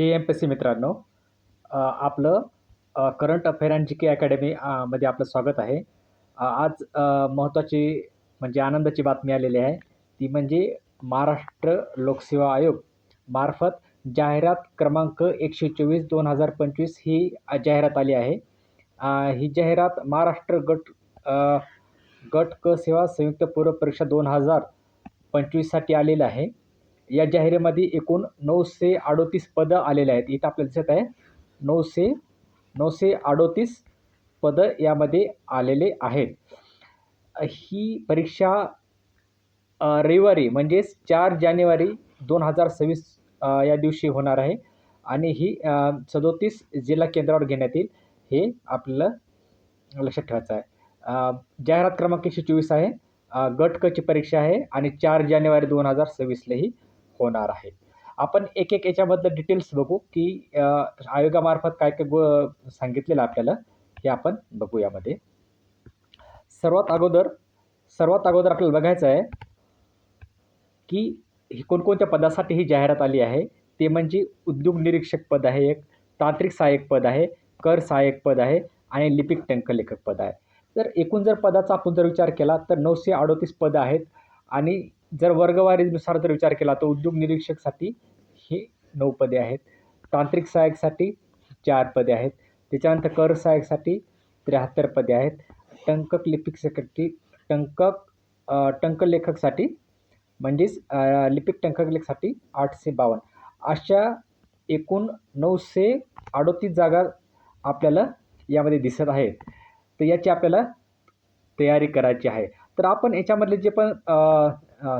JMPSC मित्रांनो, आपलं current affair and GK academy मध्ये आपलं स्वागत आहे. आज महत्त्वाची म्हणजे आनंदाची बातमी आलेली आहे. ती म्हणजे महाराष्ट्र लोकसेवा आयोग मार्फत जाहिरात क्रमांक 124/2025 ही जाहिरात आली आहे. ही जाहिरात महाराष्ट्र गट क सेवा संयुक्त पूर्व परीक्षा 2025 साठी आलेलं आहे. या जाहिरातीमध्ये एकूण 938 पदं आलेले आहेत. इथं आपल्याला दिसत आहे 938 पदं यामध्ये आलेले आहेत. ही परीक्षा रविवारी म्हणजेच 4 जानेवारी 2026 या दिवशी होणार आहे आणि ही 37 जिल्हा केंद्रावर घेण्यात येईल, हे आपल्याला लक्षात ठेवायचं आहे. जाहिरात क्रमांक 124 आहे. गट क ची परीक्षा आहे आणि 4 जानेवारी 2026 ही होणार आहे. आपण एक याच्याबद्दल डिटेल्स बघू की आयोगामार्फत काय काय सांगितलेलं आपल्याला हे आपण बघू यामध्ये. सर्वात अगोदर आपल्याला बघायचं आहे की कोणकोणत्या पदासाठी ही जाहिरात आली आहे. ते म्हणजे उद्योग निरीक्षक पद आहे, एक तांत्रिक सहाय्यक पद आहे, कर सहाय्यक पद आहे आणि लिपिक टंकलेखक पद आहे. तर एकूण पदाचा आपण विचार केला तर 938 पदं आहेत आणि जर वर्गवारीनुसार विचार केला तर उद्योग निरीक्षकसाठी हे 9 पदे आहेत, तांत्रिक सहाय्यकसाठी 4 पदे आहेत, त्याच्यानंतर कर सहाय्यकसाठी 73 पदे आहेत, टंकक लिपिकसाठी टंकलेखकसाठी म्हणजेच लिपिक टंकलेखकसाठी 852 अशा एकूण 938 जागा आपल्याला यामध्ये दिसत आहेत. तर याची आपल्याला तयारी करायची आहे. तर आपण याच्यामधले जे पण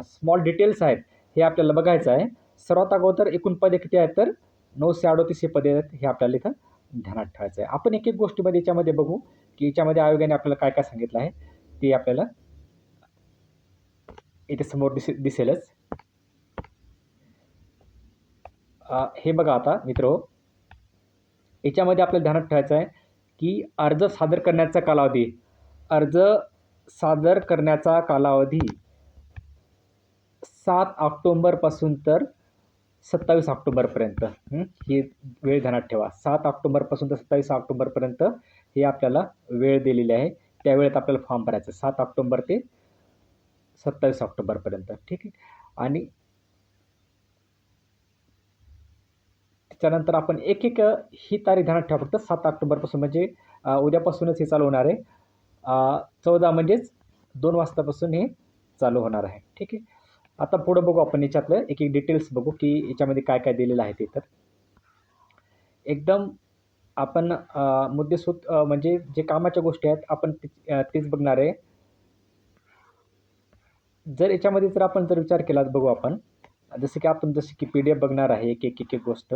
स्मॉल डिटेल्स आहेत हे आपल्याला बघायचं आहे. सर्वात अगोदर एकूण पदे किती आहेत तर 938 हे पदे आहेत, हे आपल्याला इथं ध्यानात ठेवायचं आहे. आपण एक गोष्टीमध्ये याच्यामध्ये बघू की याच्यामध्ये आयोगाने आपल्याला काय काय सांगितलं आहे ते आपल्याला इथे समोर दिसेलच. हे बघा आता मित्रो, याच्यामध्ये आपल्याला ध्यानात ठेवायचं आहे की अर्ज सादर करण्याचा कालावधी 7 ऑक्टोबरपासून तर 27 ऑक्टोबरपर्यंत ही वेळ ध्यानात ठेवा. 7 ऑक्टोबरपासून तर 27 ऑक्टोबरपर्यंत हे आपल्याला वेळ दिलेली आहे. त्या वेळेत आपल्याला फॉर्म भरायचा 7 ऑक्टोबर ते 27 ऑक्टोबरपर्यंत, ठीक आहे. आणि त्याच्यानंतर आपण एक ही तारीख ध्यानात ठेवा फक्त. 7 ऑक्टोबरपासून म्हणजे उद्यापासूनच हे चालू होणार आहे. 14 म्हणजेच 2 वाजतापासून हे चालू होणार आहे, ठीक आहे. आता पुढं बघू आपण याच्यातलं एक डिटेल्स बघू की याच्यामध्ये काय काय दिलेलं आहे ते. तर एकदम आपण मुद्देसूद म्हणजे जे कामाच्या गोष्टी आहेत आपण तेच बघणार आहे. जर याच्यामध्ये आपण विचार केला बघू आपण, जसं की PDF बघणार आहे एक गोष्ट.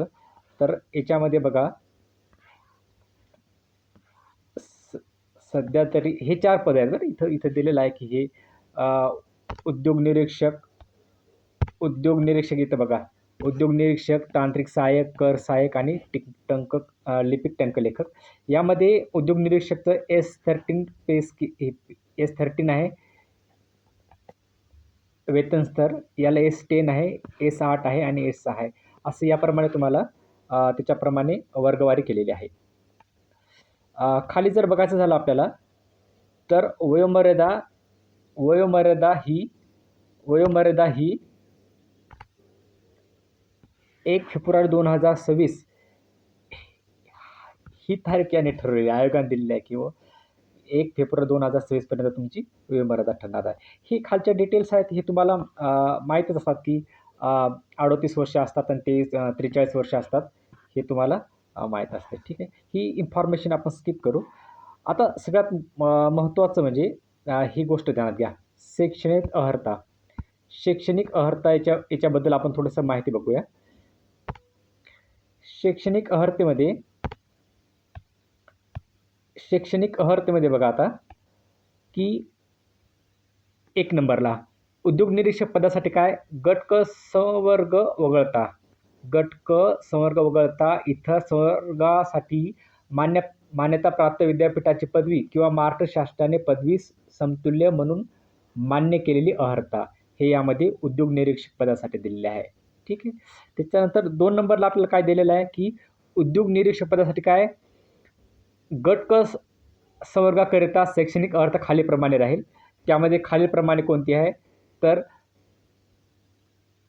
तर याच्यामध्ये बघा सध्या तरी हे 4 पदे आहेत बरं. इथं दिलेलं आहे की हे उद्योग निरीक्षक इथं बघा, उद्योग निरीक्षक, तांत्रिक सहाय्यक, कर सहाय्यक आणि लिपिक टंकलेखक. यामध्ये उद्योग निरीक्षकचं S13 आहे वेतन स्तर, याला S10 आहे, S8 आहे आणि S6 आहे. असं याप्रमाणे तुम्हाला त्याच्याप्रमाणे वर्गवारी केलेली आहे. खाली जर बघायचं झालं आपल्याला तर वयोमर्यादा ही 1 फेब्रुवारी 2026 ही तारीख याने ठरवलेली आयोगाने दिलेली आहे की 1 फेब्रुवारी 2026 पर्यंत तुमची वयोमर्यादा ठरणार आहे. ही खालच्या डिटेल्स आहेत हे तुम्हाला माहीतच असतात की 38 वर्ष असतात आणि ते 43 वर्ष असतात, हे तुम्हाला माहीत असते, ठीक आहे. ही इन्फॉर्मेशन आपण स्किप करू. आता सगळ्यात महत्त्वाचं म्हणजे ही गोष्ट ध्यानात घ्या, शैक्षणिक अर्हता याच्याबद्दल आपण थोडंसं माहिती बघूया. शैक्षणिक अर्हतेमध्ये बघा आता की 1 नंबरला उद्योग निरीक्षक पदासाठी काय, गट क संवर्ग वगळता इतर संवर्गासाठी मान्यताप्राप्त विद्यापीठाची पदवी किंवा महाराष्ट्र शासनाने पदवी समतुल्य म्हणून मान्य केलेली अर्हता हे यामध्ये उद्योग निरीक्षक पदासाठी दिलेले आहे. ठीक आहे. त्याच्यानंतर 2 नंबरला आपल्याला काय दिलेलं आहे की उद्योग निरीक्षक पदासाठी काय गट क संवर्गाकरिता शैक्षणिक अर्हता खालीलप्रमाणे राहील. त्यामध्ये खालीलप्रमाणे कोणती आहे तर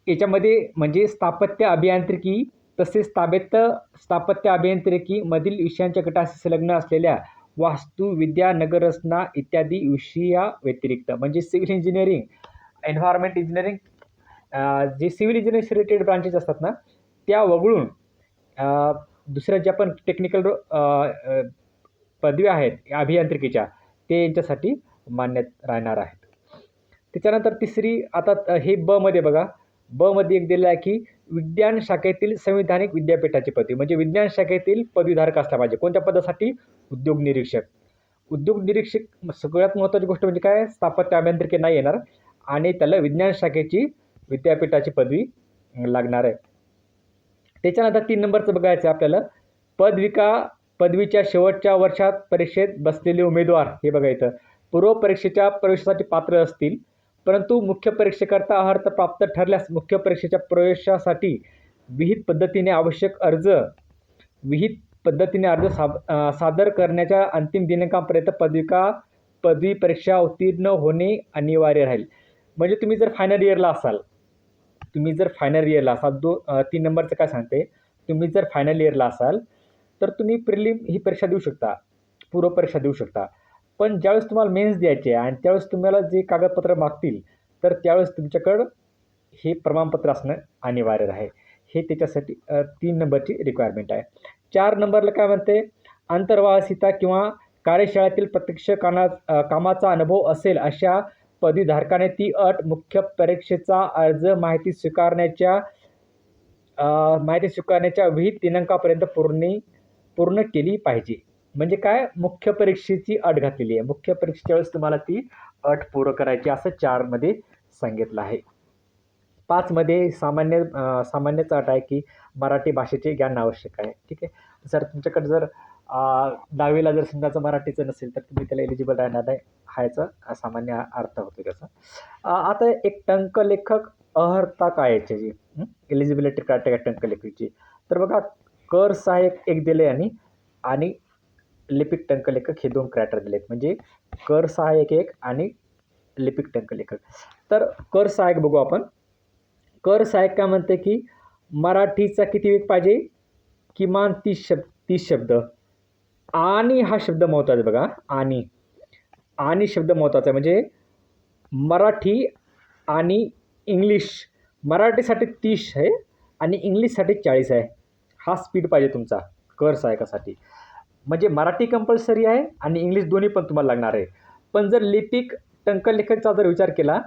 याच्यामध्ये म्हणजे स्थापत्य अभियांत्रिकी तसेच स्थापत्य अभियांत्रिकीमधील विषयांच्या गटाशी संलग्न असलेल्या वास्तू, विद्या, नगररचना इत्यादी विषया व्यतिरिक्त म्हणजे सिव्हिल इंजिनिअरिंग, एन्व्हायरमेंट इंजिनिअरिंग, जे सिव्हिल इंजिनिअरिंग रिलेटेड ब्रांचेस असतात ना त्या वगळून दुसऱ्या ज्या पण टेक्निकल पदव्या आहेत अभियांत्रिकीच्या ते यांच्यासाठी मान्य राहणार आहेत. त्याच्यानंतर तिसरी आता हे ब मध्ये बघा, ब मध्ये एक दिलेलं आहे की विज्ञान शाखेतील संविधानिक विद्यापीठाची पदवी म्हणजे विज्ञान शाखेतील पदवीधारक असला पाहिजे. कोणत्या पदासाठी उद्योग निरीक्षक. उद्योग निरीक्षक सगळ्यात महत्त्वाची गोष्ट म्हणजे काय स्थापत्य अभियांत्रिकी नाही येणार आणि त्याला विज्ञान शाखेची विद्यापीठाची पदवी लागणार आहे. त्याच्यानंतर 3 नंबरचं बघायचं आपल्याला पदवीच्या शेवटच्या वर्षात परीक्षेत बसलेले उमेदवार हे बघा इथं पूर्व परीक्षेच्या प्रवेशासाठी पात्र असतील परंतु मुख्य परीक्षेकरता अर्हता प्राप्त ठरल्यास मुख्य परीक्षेच्या प्रवेशासाठी विहित पद्धतीने अर्ज सादर करण्याच्या अंतिम दिनांकापर्यंत पदवी परीक्षा उत्तीर्ण होणे अनिवार्य राहील. म्हणजे तुम्ही जर फायनल इयरला असाल 3 नंबरचं काय सांगते तुम्ही जर फायनल इयरला असाल तर तुम्ही प्रिलिम ही परीक्षा देऊ शकता, पूर्व परीक्षा देऊ शकता. पण ज्यावेळेस तुम्हाला मेन्स द्यायचे आहे आणि त्यावेळेस तुम्हाला जे कागदपत्र मागतील तर त्यावेळेस तुमच्याकडं हे प्रमाणपत्र असणं अनिवार्य आहे. हे त्याच्यासाठी 3 नंबरची रिक्वायरमेंट आहे. 4 नंबरला काय म्हणते अंतर्वासिता किंवा कार्यशाळेतील प्रत्यक्ष कामाचा अनुभव असेल अशा पदवीधारकाने ती अट मुख्य परीक्षेचा अर्ज माहिती स्वीकारण्याच्या विहित दिनांकापर्यंत पूर्ण केली पाहिजे. म्हणजे काय मुख्य परीक्षेची अट घातलेली आहे. मुख्य परीक्षेच्या वेळेस तुम्हाला ती अट पूर्ण करायची असं 4 मध्ये सांगितलं आहे. 5 मध्ये सामान्यच अट आहे की मराठी भाषेचे ज्ञान आवश्यक आहे. ठीक आहे. जर तुमच्याकडे जर 10वीला जर समजायचं मराठीचं नसेल तर तुम्ही त्याला एलिजिबल राहणार नाही हा याचा सामान्य अर्थ होतो त्याचा. आता एक टंकलेखक अर्हता काय याची एलिजिबिलिटी क्रायटेरिया टंकलेखकची तर बघा कर सहाय्यक एक दिले आणि लिपिक टंकलेखक हे 2 क्रायटेरिया दिलेत. म्हणजे कर सहाय्यक एक आणि लिपिक टंकलेखक. तर कर सहाय्यक बघू आपण. कर सहाय्यक काय म्हणते की मराठीचा किती वेग पाहिजे किमान 30 शब्द आणि हा शब्द महत्त्वाचा आहे बघा. आणि शब्द महत्त्वाचा आहे म्हणजे मराठी आणि इंग्लिश. मराठीसाठी 30 आहे आणि इंग्लिशसाठी 40 आहे. हा स्पीड पाहिजे तुमचा कर सहाय्यकासाठी. म्हणजे मराठी कंपल्सरी आहे आणि इंग्लिश दोन्ही पण तुम्हाला लागणार आहे. पण जर लिपिक टंकलेखकचा जर विचार केला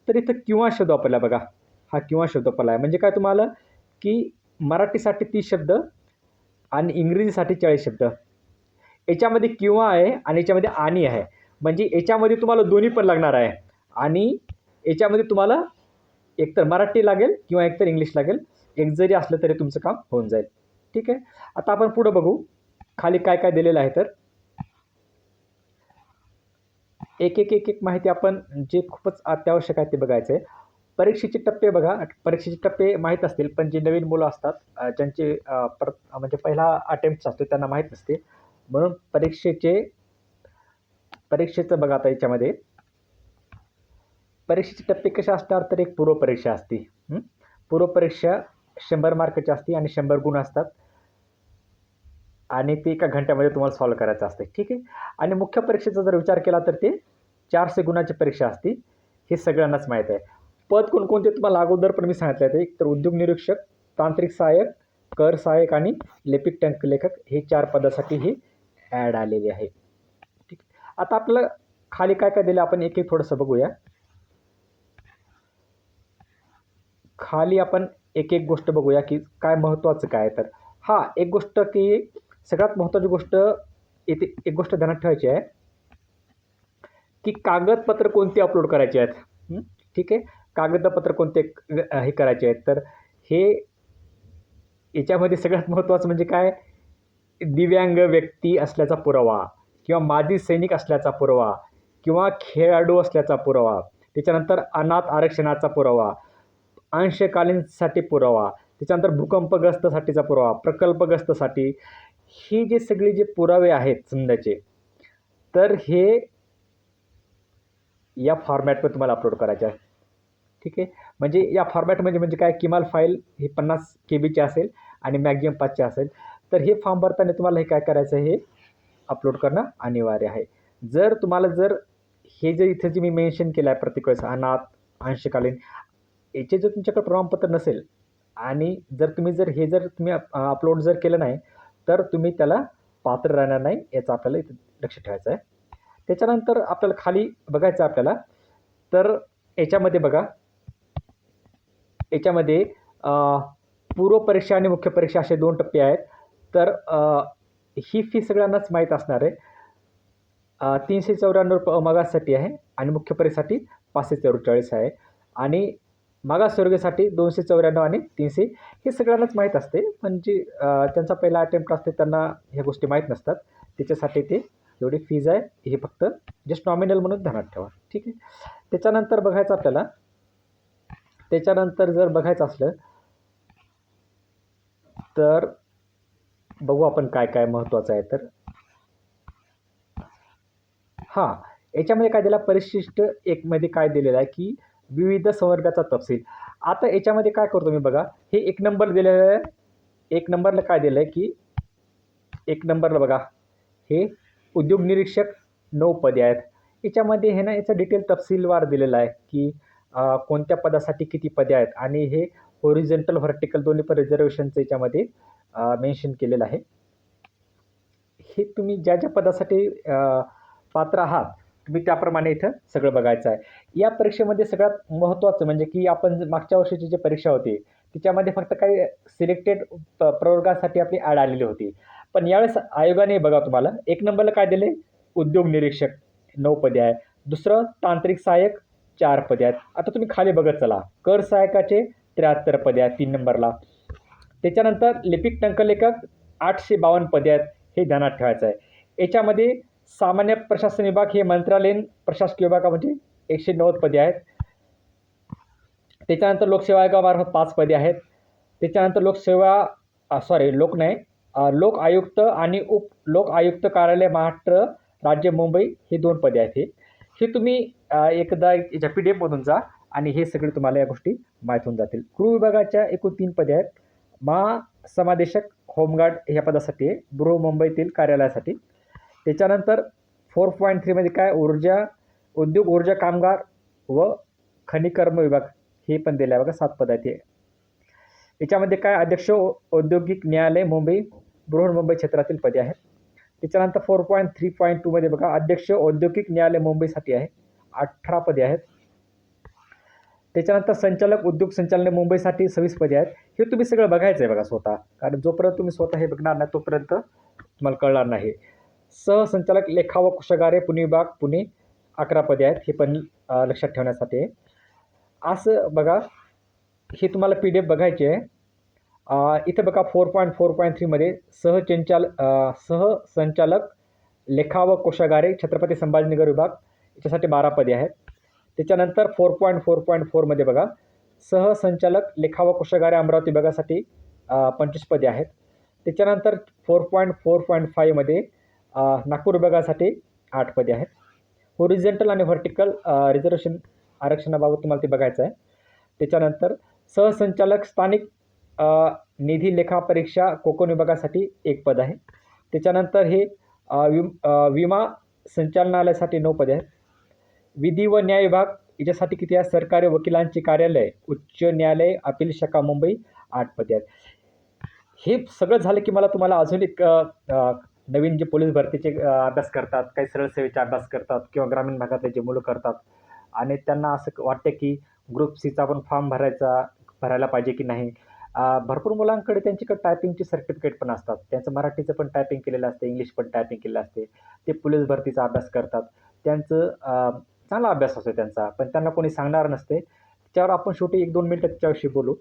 तर इथं किंवा शब्द वापरला बघा. हा किंवा शब्द वापरला आहे. म्हणजे काय तुम्हाला की मराठीसाठी 30 शब्द आणि इंग्रजीसाठी 40 शब्द. याच्यामध्ये किंवा आहे आणि याच्यामध्ये आणि आहे. म्हणजे याच्यामध्ये तुम्हाला दोन्ही पण लागणार आहे आणि याच्यामध्ये तुम्हाला एकतर मराठी लागेल किंवा एकतर इंग्लिश लागेल. एक जरी असलं तरी तुमचं काम होऊन जाईल. ठीक आहे. आता आपण पुढं बघू खाली काय काय दिलेलं आहे. तर एक माहिती आपण जे खूपच अत्यावश्यक आहे ते बघायचं आहे. परीक्षेचे टप्पे बघा. परीक्षेचे टप्पे माहीत असतील पण जे नवीन मुलं असतात ज्यांचे म्हणजे पहिला अटेम्प्ट असतो त्यांना माहीत नसते म्हणून परीक्षेचं बघा. आता याच्यामध्ये परीक्षेचे टप्पे कसे असतात तर एक पूर्व परीक्षा असते. पूर्व परीक्षा 100 मार्काची असते आणि 100 गुण असतात आणि ते 1 घंट्यामध्ये तुम्हाला सॉल्व करायचं असते. ठीक आहे. आणि मुख्य परीक्षेचा जर विचार केला तर ते 400 गुणाची परीक्षा असते. हे सगळ्यांनाच माहीत आहे. पद कोणकोणते तुम्हाला अगोदर पण मी सांगितलं आहे. एक तर उद्योग निरीक्षक, तांत्रिक सहाय्यक, कर सहाय्यक आणि लिपिक टंकलेखक हे 4 पदासाठी हे ॲड आलेले आहे. ठीक. आता आपल्याला खाली काय काय दिलं आपण एक थोडंसं बघूया. खाली आपण एक गोष्ट बघूया की काय महत्त्वाचं काय. तर एक गोष्ट की सगळ्यात महत्त्वाची गोष्ट येथे एक गोष्ट ध्यानात ठेवायची आहे की कागदपत्र कोणती अपलोड करायची आहेत. ठीक आहे. कागदपत्र कोणते हे करायचे आहेत. तर हे याच्यामध्ये सगळ्यात महत्त्वाचं म्हणजे काय दिव्यांग व्यक्ती असल्याचा पुरावा किंवा माजी सैनिक असल्याचा पुरावा किंवा खेळाडू असल्याचा पुरावा त्याच्यानंतर अनाथ आरक्षणाचा पुरावा, अंशकालीनसाठी पुरावा, त्याच्यानंतर भूकंपग्रस्तसाठीचा पुरावा, प्रकल्पग्रस्तसाठी, ही जे सगळे जे पुरावे आहेत समजायचे, तर हे या फॉर्मॅटमध्ये तुम्हाला अपलोड करायचे आहे. ठीक आहे. म्हणजे या फॉर्मॅटमध्ये म्हणजे काय, किमान फाईल ही 50 KB असेल आणि मॅक्झिमम 500 असेल. तर हे फॉर्म भरताना तुम्हाला हे काय करायचं आहे, हे अपलोड करणं अनिवार्य आहे. जर तुम्हाला हे जे इथे जे मी मेन्शन केलं आहे प्रत्येक वेळेस अनाथ, अंशकालीन, याचे जर तुमच्याकडे प्रमाणपत्र नसेल आणि जर तुम्ही अपलोड केलं नाही, तर तुम्ही त्याला पात्र राहणार नाही, याचं आपल्याला इथे लक्ष ठेवायचं आहे. त्याच्यानंतर आपल्याला खाली बघायचं आपल्याला, तर याच्यामध्ये बघा, याच्यामध्ये पूर्व परीक्षा आणि मुख्य परीक्षा असे 2 टप्पे आहेत. तर ही फी सगळ्यांनाच माहीत असणार आहे. 394 मागाससाठी आहे आणि मुख्य परीक्षेसाठी 544 आहे आणि मागासवर्गीयसाठी 294 आणि 300 हे सगळ्यांनाच माहीत असते. म्हणजे त्यांचा पहिला अटेम्प्ट असते, त्यांना ह्या गोष्टी माहीत नसतात. त्याच्यासाठी ते एवढी फीज आहे, हे फक्त जस्ट नॉमिनल म्हणून ध्यानात ठेवा. ठीक आहे. त्याच्यानंतर बघायचं आपल्याला, जर बघायचं असलं तर बघू आपण काय काय महत्त्वाचं आहे. तर हां, याच्यामध्ये काय दिलं, परिशिष्ट 1 मध्ये काय दिलेलं आहे की विविध संवर्गाचा तपशील. आता याच्यामध्ये काय करतो मी बघा, हे 1 नंबर दिलेलं आहे. 1 नंबरला काय दिलं आहे की 1 नंबरला बघा, हे उद्योग निरीक्षक 9 पदे आहेत. याच्यामध्ये हे ना याचं डिटेल तपशीलवार दिलेलं आहे की कोणत्या पदासाठी किती पदे आहेत आणि हे हॉरिझॉन्टल व्हर्टिकल दोन्ही पण रिझर्वेशनचं याच्यामध्ये मेन्शन केलेलं आहे. हे तुम्ही ज्या ज्या पदासाठी पात्र आहात, तुम्ही त्याप्रमाणे इथं सगळं बघायचं आहे. या परीक्षेमध्ये सगळ्यात महत्त्वाचं म्हणजे की आपण मागच्या वर्षीची जी परीक्षा होती, त्याच्यामध्ये फक्त काही सिलेक्टेड प्रवर्गासाठी आपली ॲड आलेली होती. पण यावेळेस आयोगाने बघा तुम्हाला 1 नंबरला काय दिले, उद्योग निरीक्षक 9 पदे आहे. दुसरं तांत्रिक सहाय्यक 4 पदे आहेत. आता तुम्ही खाली बघत चला, कर सहाय्यकाचे 73 पदे आहेत 3 नंबरला. त्याच्यानंतर लिपिक टंकलेखक 852 पदे आहेत, हे ध्यानात ठेवायचं आहे. याच्यामध्ये सामान्य प्रशासन विभाग हे मंत्रालयीन प्रशासकीय विभागामध्ये 190 पदे आहेत. त्याच्यानंतर लोकसेवा आयोगामार्फत 5 पदे आहेत. त्याच्यानंतर लोक आयुक्त आणि उप लोक आयुक्त कार्यालय महाराष्ट्र राज्य मुंबई हे 2 पदे आहेत. हे तुम्ही एकदा याच्या PDF मधून जा आणि हे सगळे तुम्हाला या गोष्टी माहीत होऊन जातील. गृह विभागाच्या एकूण 3 पदे आहेत. महासमादेशक होमगार्ड ह्या पदासाठी आहे, बृहन्मुंबईतील कार्यालयासाठी. त्याच्यानंतर 4.3 मध्ये काय, उद्योग ऊर्जा कामगार व खनिकर्म विभाग हे पण दिलं आहे बघा, 7 पद आहेत. याच्यामध्ये काय, अध्यक्ष औद्योगिक न्यायालय मुंबई बृहन्मुंबई क्षेत्रातील पदे आहेत. त्याच्यानंतर 4.3.2 मध्ये बघा, अध्यक्ष औद्योगिक न्यायालय मुंबईसाठी आहे, 18 पदे आहेत. त्याच्यानंतर संचालक उद्योग संचालनालय मुंबईसाठी 26 पदे आहेत. हे तुम्ही सगळं बघायचं आहे बघा स्वतः, कारण जोपर्यंत तुम्ही स्वतः हे बघणार नाही तोपर्यंत तुम्हाला कळणार नाही. सहसंचालक लेखा व कोषागारे पुणे विभाग पुणे 11 पदे आहेत, हे पण लक्षात ठेवण्यासाठी आहे. असं बघा, हे तुम्हाला PDF बघायचे आहे. इथं बघा 4.4.3 मध्ये सहसंचालक लेखा व कोषागारे छत्रपती संभाजीनगर विभाग याच्यासाठी 12 पदे आहेत. त्याच्यानंतर 4.4.4 मध्ये बघा, सहसंचालक लेखा व कोषागारे अमरावती विभागासाठी 25 पदे आहेत. त्याच्यानंतर 4.4.5 मध्ये नागपूर विभागासाठी 8 पदे आहेत. हॉरिझॉन्टल आणि व्हर्टिकल रिझर्वेशन आरक्षणाबाबत तुम्हाला ते बघायचं आहे. त्याच्यानंतर सहसंचालक स्थानिक निधी लेखा परीक्षा कोकण विभागासाठी 1 पद आहे. त्याच्यानंतर हे विमा संचालनालयासाठी 9 पदे आहेत. विधी व न्याय विभाग याच्यासाठी किती आहे, सरकारी वकिलांचे कार्यालय उच्च न्यायालय अपील शाखा मुंबई 8 पदे आहेत. हे सगळं झालं की मला तुम्हाला अजून एक नवीन जे पोलीस भरतीचे अभ्यास करतात, काही सरळ सेवेचे अभ्यास करतात किंवा ग्रामीण भागातले जे मुलं करतात आणि त्यांना असं वाटतं की ग्रुप सीचा पण फॉर्म भरायला पाहिजे की नाही. भरपूर मुलांकडे त्यांच्याकडे टायपिंगचे सर्टिफिकेट पण असतात, त्यांचं मराठीचं पण टायपिंग केलेलं असते, इंग्लिश पण टायपिंग केलेलं असते. ते पोलीस भरतीचा अभ्यास करतात, त्यांचं चांगला अभ्यास असतो त्यांचा, पण त्यांना कोणी सांगणार नसते. त्याच्यावर आपण शेवटी 1-2 मिनटं त्याच्याविषयी बोलू.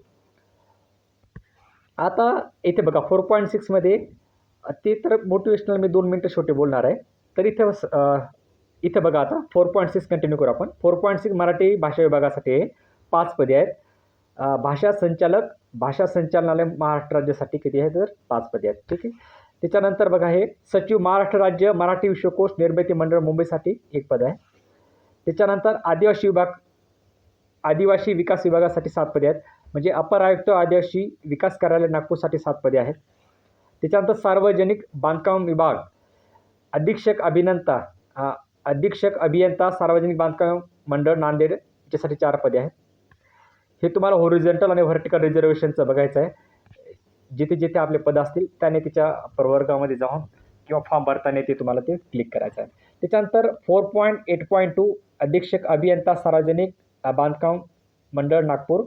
आता इथे बघा 4.6 मध्ये ते तर मोटिवेशनल मी 2 मिनटं शेवटी बोलणार आहे. तर इथे इथं बघा आता 4.6 कंटिन्यू करू आपण. 4.6 मराठी भाषा विभागासाठी 5 पदे आहेत. भाषा संचालनालय महाराष्ट्र राज्यासाठी किती आहे तर 5 पदे आहेत. ठीक आहे. त्याच्यानंतर बघा हे सचिव महाराष्ट्र राज्य मराठी विश्वकोश निर्मिती मंडळ मुंबईसाठी 1 पद आहे. त्याच्यानंतर आदिवासी विकास विभागासाठी 7 पदे आहेत. म्हणजे अपर आयुक्त आदिवासी विकास कार्यालय नागपूरसाठी 7 पदे आहेत. त्याच्यानंतर सार्वजनिक बांधकाम विभाग अधीक्षक अभियंता सार्वजनिक बांधकाम मंडळ नांदेड याच्यासाठी 4 पदे आहेत. हे तुम्हाला हॉरिझॉन्टल आणि व्हर्टिकल रिझर्वेशनचं बघायचं आहे. जिथे जिथे आपले पद असतील त्याने तिच्या प्रवर्गामध्ये जाऊन किंवा फॉर्म भरताना ते तुम्हाला ते क्लिक करायचं आहे. त्याच्यानंतर 4.8.2 अधीक्षक अभियंता सार्वजनिक बांधकाम मंडळ नागपूर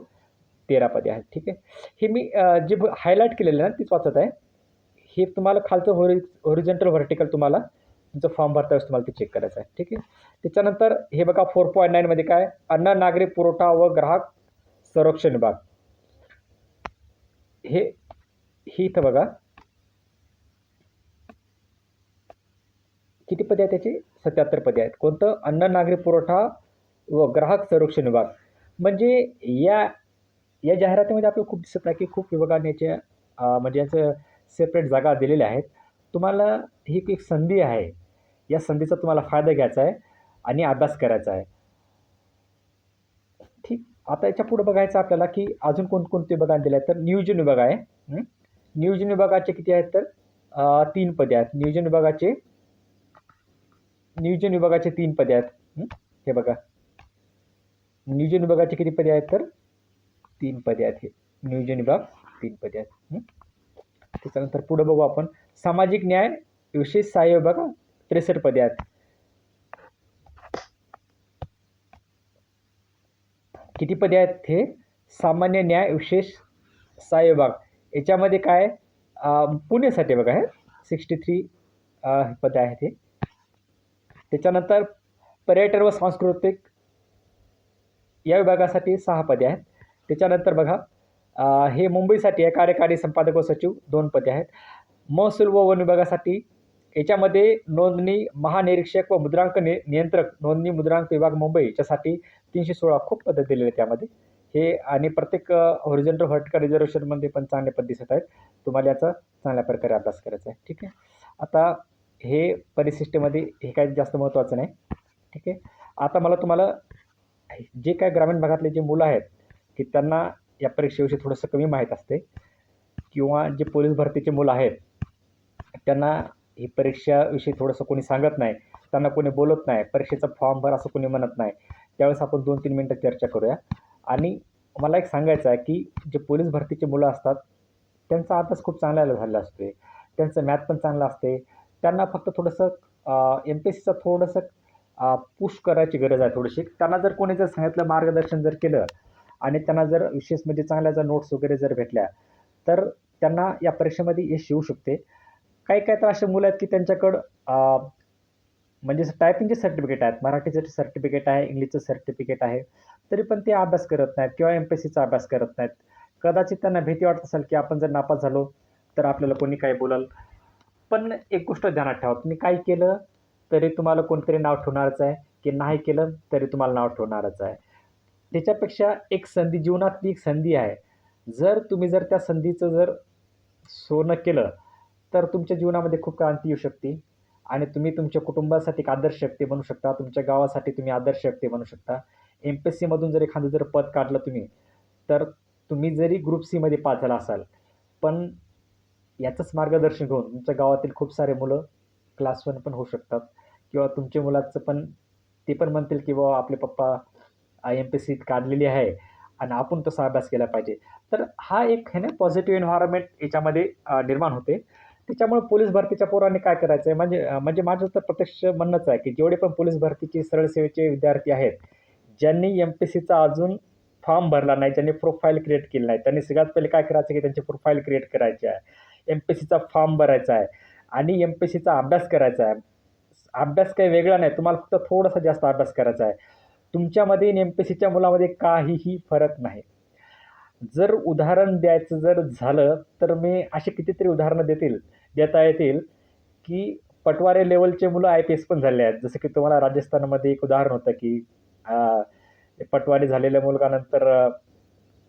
13 पदे आहेत. ठीक आहे. हे मी जे हायलाईट केलेलं आहे ना तीच वाचत आहे. हे तुम्हाला खालचं हॉरिझॉन्टल व्हर्टिकल तुम्हाला तुमचं फॉर्म भरता वेळेस तुम्हाला ते चेक करायचं आहे. ठीक आहे. त्याच्यानंतर हे बघा 4.9 मध्ये काय अन्न नागरी पुरवठा व ग्राहक संरक्षण विभाग हे इथं बघा किती पदे आहेत त्याची 77 पदे आहेत. कोणतं अन्न नागरी पुरवठा व ग्राहक संरक्षण विभाग. म्हणजे या जाहिरातीमध्ये आपल्याला खूप दिसत आहे की खूप विभागाने म्हणजे याचं सेपरेट जागा दिलेल्या आहेत. तुम्हाला ही एक संधी आहे. या संधीचा तुम्हाला फायदा घ्यायचा आहे आणि अभ्यास करायचा आहे. ठीक. आता याच्या पुढे बघायचं आपल्याला की अजून कोणकोणते विभाग दिले आहेत तर नियोजन विभाग आहे. नियोजन विभागाचे किती आहेत तर 3 पदे आहेत. नियोजन विभागाचे 3 पदे आहेत. हे बघा नियोजन विभागाचे किती पदे आहेत तर 3 पदे आहेत. हे नियोजन विभाग 3 पदे आहेत. त्याच्यानंतर पुढे बघू आपण सामाजिक न्याय विशेष सहाय्य विभाग 63 पदे आहेत. किती पदे आहेत हे सामान्य न्याय विशेष सहाय्य विभाग याच्यामध्ये काय पुण्यासाठी बघा हे 63 पदे आहेत हे. त्याच्यानंतर पर्यटन व सांस्कृतिक या विभागासाठी 6 पदे आहेत. त्याच्यानंतर बघा हे मुंबईसाठी आहे कार्यकारी संपादक व सचिव 2 पदे आहेत. महसूल व वन विभागासाठी याच्यामध्ये नोंदणी महानिरीक्षक व मुद्रांक नियंत्रक नोंदणी मुद्रांक विभाग मुंबई याच्यासाठी 316 खूप पदे दिलेले त्यामध्ये हे. आणि प्रत्येक हॉरिझॉन्टल व्हर्टिकल रिझर्वेशनमध्ये पण चांगले पद दिसत आहेत. तुम्हाला याचा चांगल्या प्रकारे अभ्यास करायचा आहे. ठीक आहे. आता हे परिशिष्टमध्ये हे काही जास्त महत्त्वाचं नाही. ठीक आहे. आता मला तुम्हाला जे काय ग्रामीण भागातले जे मुलं आहेत की त्यांना या परीक्षेविषयी थोडंसं कमी माहीत असते किंवा जे पोलीस भरतीचे मुलं आहेत त्यांना ही परीक्षाविषयी थोडंसं कोणी सांगत नाही, त्यांना कोणी बोलत नाही, परीक्षेचा फॉर्म भर असं कोणी म्हणत नाही, त्यावेळेस आपण 2-3 मिनटं चर्चा करूया. आणि मला एक सांगायचं आहे की जे पोलीस भरतीचे मुलं असतात त्यांचा अभ्यास खूप चांगला झालेला असतो. त्यांचं मॅथ पण चांगलं असते. त्यांना फक्त थोडंसं MPSCचं थोडंसं पुश करायची गरज आहे थोडीशी. त्यांना जर कोणी जर सांगितलं मार्गदर्शन जर केलं आणि त्यांना जर विशेष म्हणजे चांगल्या जर नोट्स वगैरे जर भेटल्या तर त्यांना या परीक्षेमध्ये यश येऊ शकते. काही तर असे मुलं आहेत की त्यांच्याकडं म्हणजे टायपिंगचे सर्टिफिकेट आहेत, मराठीचं सर्टिफिकेट आहे, इंग्लिशचं सर्टिफिकेट आहे, तरी पण ते अभ्यास करत नाहीत किंवा MPSCचा अभ्यास करत नाहीत. कदाचित त्यांना भीती वाटत असेल की आपण जर नापास झालो तर आपल्याला कोणी काय बोलाल. पण एक गोष्ट ध्यानात ठेवा, तुम्ही काय केलं तरी तुम्हाला कोणतरी नाव ठेवणारच आहे, की नाही केलं तरी तुम्हाला नाव ठेवणारच आहे. त्याच्यापेक्षा एक संधी जीवनातली एक संधी आहे. जर तुम्ही त्या संधीचं जर सोनं केलं तर तुमच्या जीवनामध्ये खूप क्रांती येऊ शकते आणि तुम्ही तुमच्या कुटुंबासाठी एक आदर्श व्यक्ती बनू शकता. तुमच्या गावासाठी तुम्ही आदर्श व्यक्ती बनू शकता. MPSCमधून जर एखादं जर पद काढलं तुम्ही तर तुम्ही जरी ग्रुप Cमध्ये पास झाला असाल पण याचंच मार्गदर्शन घेऊन तुमच्या गावातील खूप सारे मुलं क्लास 1 पण होऊ शकतात किंवा तुमच्या मुलाचं पण ते पण म्हणतील की बाबा आपले पप्पा MPSC काढलेली आहे आणि आपण तसा अभ्यास केला पाहिजे. तर हा एक आहे ना पॉझिटिव्ह एन्व्हायरमेंट याच्यामध्ये निर्माण होते. त्याच्यामुळे पोलीस भरतीच्या पोरांनी काय करायचं आहे म्हणजे माझं तर प्रत्यक्ष म्हणणंच आहे की जेवढे पण पोलीस भरतीचे सरळ सेवेचे विद्यार्थी आहेत ज्यांनी MPSCचा अजून फॉर्म भरला नाही, ज्यांनी प्रोफाईल क्रिएट केली नाही, त्यांनी सगळ्यात पहिले काय करायचं की त्यांची प्रोफाईल क्रिएट करायची आहे, MPSCचा फॉर्म भरायचा आहे आणि MPSCचा अभ्यास करायचा आहे. अभ्यास काही वेगळा नाही, तुम्हाला फक्त थोडासा जास्त अभ्यास करायचा आहे. तुमच्यामध्ये आणि MPSCच्या मुलामध्ये काहीही फरक नाही. जर उदाहरण द्यायचं जर झालं तर मी अशी कितीतरी उदाहरणं देता येतील की पटवारी लेवलचे मुलं IPS पण झाले आहेत. जसं की तुम्हाला राजस्थानमध्ये एक उदाहरण होतं की पटवारी झालेल्या मुलगा नंतर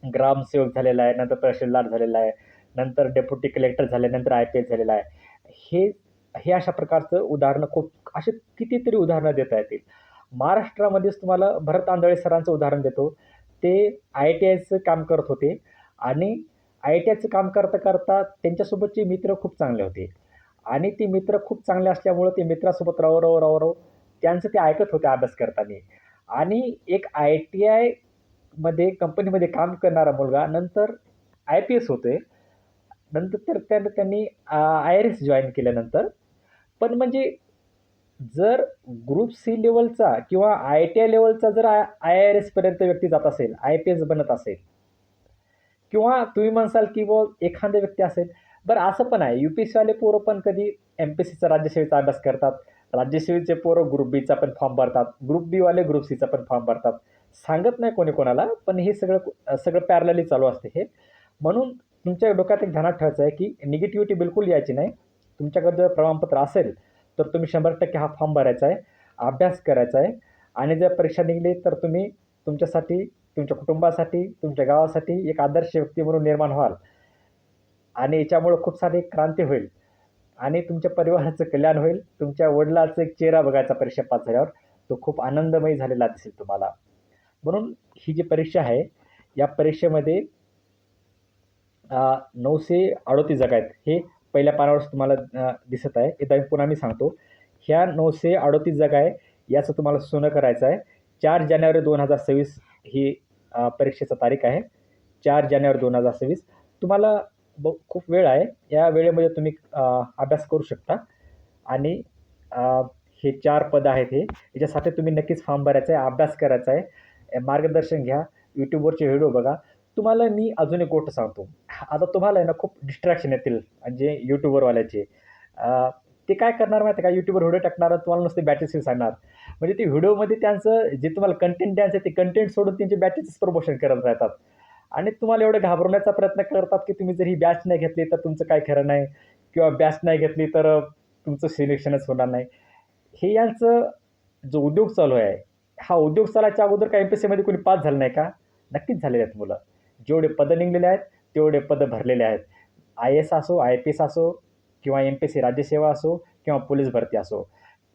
ग्रामसेवक झालेला आहे, नंतर तहसीलदार झालेला आहे, नंतर डेप्युटी कलेक्टर झाले, नंतर IPS झालेला आहे. हे हे अशा प्रकारचं उदाहरणं खूप असे कितीतरी उदाहरणं देता येतील. महाराष्ट्रामध्येच तुम्हाला भरत आंधळे सरांचं उदाहरण देतो. ते ITIचं काम करत होते आणि ITIचं काम करता त्यांच्यासोबतचे मित्र खूप चांगले होते आणि ते मित्र खूप चांगले असल्यामुळं ते मित्रासोबत राहू त्यांचं ते ऐकत होते अभ्यास करताना आणि एक ITIमध्ये कंपनीमध्ये काम करणारा मुलगा नंतर IPS होतोय. नंतर तर त्यांनी IRS जॉइन केल्यानंतर. पण म्हणजे जर ग्रुप सी लेव्हलचा किंवा ITI लेव्हलचा जर IRSपर्यंत व्यक्ती जात असेल, IPS बनत असेल किंवा तुम्ही म्हणसाल की एखादा व्यक्ती असेल. बरं असं पण आहे UPSCवाले पोरं पण कधी MPSCचा राज्यसेवेचा अभ्यास करतात. राज्यसेवेचे पोरं ग्रुप बीचा पण फॉर्म भरतात. ग्रुप बीवाले ग्रुप सीचा पण फॉर्म भरतात. सांगत नाही कोणी कोणाला, पण हे सगळं पॅरलली चालू असते हे. म्हणून तुमच्या डोक्यात एक ध्यानात ठेवायचं आहे की निगेटिव्हिटी बिलकुल यायची नाही. तुमच्याकडे जर प्रमाणपत्र असेल तर तुम्ही 100% हा फॉर्म भरायचा आहे, अभ्यास करायचा आहे आणि जर परीक्षा निघाली तर तुम्ही तुमच्यासाठी, तुमच्या कुटुंबासाठी, तुमच्या गावासाठी एक आदर्श व्यक्ती म्हणून निर्माण व्हाल आणि याच्यामुळं खूप सारी क्रांती होईल आणि तुमच्या परिवाराचं कल्याण होईल. तुमच्या वडिलांचा एक चेहरा बघायचा परीक्षा पास झाल्यावर, तो खूप आनंदमयी झालेला दिसेल तुम्हाला. म्हणून ही जी परीक्षा आहे, या परीक्षेमध्ये 938 जागा आहेत. हे पहिल्या पानावर तुम्हाला दिसत आहे. एकदा पुन्हा मी सांगतो. ह्या 938 जागा आहे. याचं तुम्हाला सोनं करायचं आहे. 4 जानेवारी 2026 ही परीक्षेची तारीख आहे. 4 जानेवारी 2026. तुम्हाला खूप वेळ आहे. या वेळेमध्ये तुम्ही अभ्यास करू शकता आणि हे 4 पदं आहेत हे. याच्यासाठी तुम्ही नक्कीच फॉर्म भरायचा आहे, अभ्यास करायचा आहे, मार्गदर्शन घ्या, YouTubeवरचे व्हिडिओ बघा. तुम्हाला मी अजून एक गोष्ट सांगतो. आता तुम्हाला आहे ना खूप डिस्ट्रॅक्शन येतील म्हणजे YouTubeवरवाल्याचे. ते काय करणार माहिती आहे का, YouTubeवर व्हिडिओ टाकणार, तुम्हाला नुसते बॅचेस सांगणार. म्हणजे ते व्हिडिओमध्ये त्यांचं जे तुम्हाला कंटेंट द्यायचं आहे ते कंटेंट सोडून त्यांचे बॅचेसच प्रमोशन करत राहतात आणि तुम्हाला एवढं घाबरवण्याचा प्रयत्न करतात की तुम्ही जर ही बॅच नाही घेतली तर तुमचं काय खरं नाही किंवा बॅच नाही घेतली तर तुमचं सिलेक्शनच होणार नाही. हे यांचं जो उद्योग चालू आहे, हा उद्योग चालायच्या अगोदर काय MPSCमध्ये कोणी पास झालं नाही का? नक्कीच झालेले आहेत मुलं. जेवढे पदं निघलेले आहेत, तेवढे पदं भरलेले आहेत. IAS असो, IPS असो किंवा MPSC राज्यसेवा असो किंवा पोलीस भरती असो.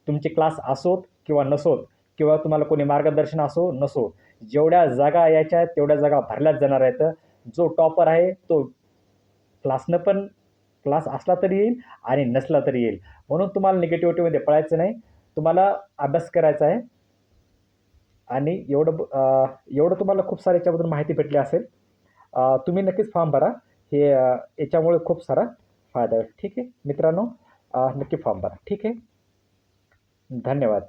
तुमचे क्लास असोत किंवा नसोत किंवा तुम्हाला कोणी मार्गदर्शन असो नसो, जेवढ्या जागा यायच्या आहेत तेवढ्या जागा भरल्याच जाणार आहेत. जो टॉपर आहे तो क्लास असला तरी येईल आणि नसला तरी येईल. म्हणून तुम्हाला निगेटिव्हिटीमध्ये पळायचं नाही. तुम्हाला अभ्यास करायचा आहे आणि एवढं तुम्हाला खूप सारी याच्याबद्दल माहिती भेटली असेल. तुम्ही नक्कीच फॉर्म भरा. हे याच्यामुळे खूप सारा फायदा होईल. ठीक आहे मित्रांनो, नक्की फॉर्म भरा. ठीक आहे. धन्यवाद.